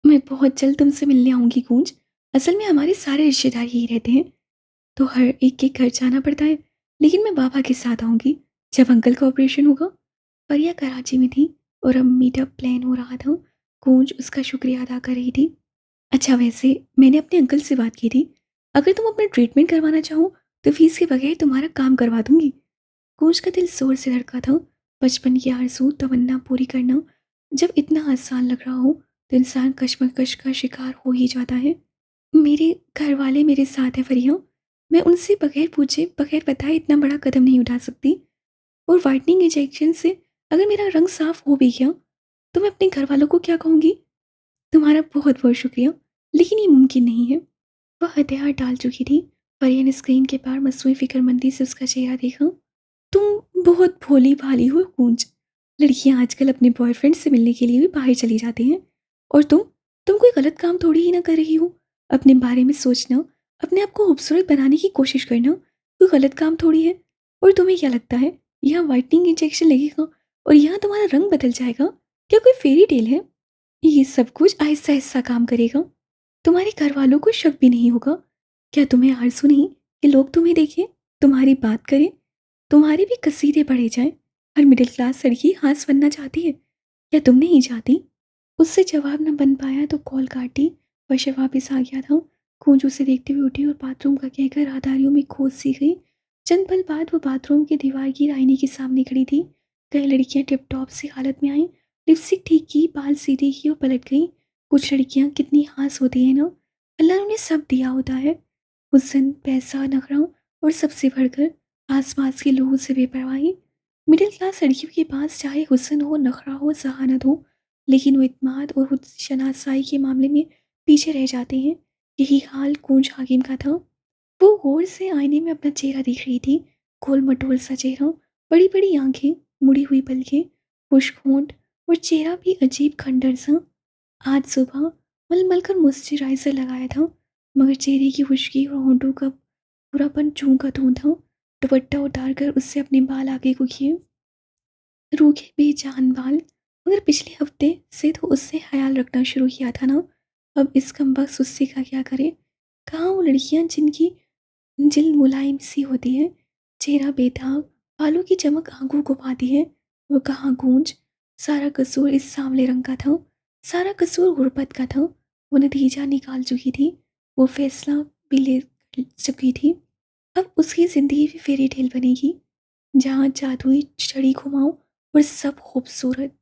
मैं बहुत जल्द तुमसे मिलने आऊँगी कूंज। असल में हमारे सारे रिश्तेदार यही रहते हैं, तो हर एक के घर जाना पड़ता है। लेकिन मैं बाबा के साथ आऊँगी जब अंकल का ऑपरेशन होगा। परिया कराची में थी और अब मीटअप प्लान हो रहा था। कूंज उसका शुक्रिया अदा कर रही थी। अच्छा, वैसे मैंने अपने अंकल से बात की थी। अगर तुम अपना ट्रीटमेंट करवाना चाहो तो फीस के बगैर तुम्हारा काम करवा दूंगी। कूंज का दिल जोर से धड़का था। बचपन की आरज़ू तमन्ना पूरी करना जब इतना आसान लग रहा हो तो इंसान कश्मकश का शिकार हो ही जाता है। मेरे घर वाले मेरे साथ हैं फरिया। मैं उनसे बगैर पूछे, बगैर बताए इतना बड़ा कदम नहीं उठा सकती। और व्हाइटनिंग इंजेक्शन से अगर मेरा रंग साफ हो भी गया, तो मैं अपने घर वालों को क्या कहूँगी? तुम्हारा बहुत बहुत शुक्रिया, लेकिन ये मुमकिन नहीं है। वह हथियार डाल चुकी थी। परिया ने स्क्रीन के पार मसूई फिक्रमंदी से उसका चेहरा देखा। तुम बहुत भोली भाली हो कूंज। लड़कियां आजकल अपने बॉयफ्रेंड से मिलने के लिए भी बाहर चली जाती हैं, और तुम कोई गलत काम थोड़ी ही ना कर रही हो। अपने बारे में सोचना, अपने आप को खूबसूरत बनाने की कोशिश करना कोई गलत काम थोड़ी है। और तुम्हें क्या लगता है यहाँ वाइटनिंग इंजेक्शन लगेगा और यहाँ तुम्हारा रंग बदल जाएगा? क्या कोई फेरी टेल है? ये सब कुछ आहिस्ता आहिस्ता काम करेगा। तुम्हारे घर वालों को शक भी नहीं होगा। क्या तुम्हें आरज़ू नहीं कि लोग तुम्हें देखें, तुम्हारी बात करें, तुम्हारे भी कसीदे पढ़े जाएं? हर मिडिल क्लास लड़की हास बनना चाहती है, क्या तुम नहीं चाहती? उससे जवाब न बन पाया तो कॉल काटी। वर्षा वापस आ गया था। कूंज उसे देखते हुए उठी और बाथरूम का कहकर राहदारियों में खोज सी गई। चंद पल बाद वो बाथरूम की दीवार की आईने के सामने खड़ी थी। कई लड़कियां टिप टॉप सी हालत में आईं, लिपस्टिक ठीक की, बाल सीधे की और पलट गईं। कुछ लड़कियां कितनी हास होती हैं ना, अल्लाह ने उन्हें सब दिया होता है, हुस्न, पैसा, नखरा और सबसे बढ़कर आसपास के लोगों से बेपरवाही। मिडिल क्लास लड़कियों के पास चाहे हुस्न हो, नखरा हो, जहानत हो, लेकिन वो इत्मीनान और खुद शनासाई के मामले में पीछे रह जाते हैं। यही हाल कूंज हाकिम का था। वो गौर से आईने में अपना चेहरा देख रही थी। गोल मटोल सा चेहरा, बड़ी बड़ी आंखें, मुड़ी हुई पलकें, खुश्क होंठ और चेहरा भी अजीब खंडर सा। आज सुबह मल कर मॉइस्चराइजर लगाया था, मगर चेहरे की खुश्की और होंठों का पूरापन जूं का तूं था। दुपट्टा उतारकर उससे अपने बाल आगे को किए, रूखे बेजान बाल। मगर पिछले हफ्ते से तो उससे ख्याल रखना शुरू किया था ना, अब इस कमबख्त उससे का क्या करे? कहाँ वो लड़कियां जिनकी जिल्द मुलायम सी होती है, चेहरा बेदाग, बालों की चमक आंखों को पाती है? वो कहाँ गूंज? सारा कसूर इस सांवले रंग का था, सारा कसूर गुर्बत का था। वो नतीजा निकाल चुकी थी, वो फैसला भी ले चुकी थी। अब उसकी जिंदगी भी फेरी टेल बनेगी, जहाँ जादुई छड़ी घुमाऊं और सब खूबसूरत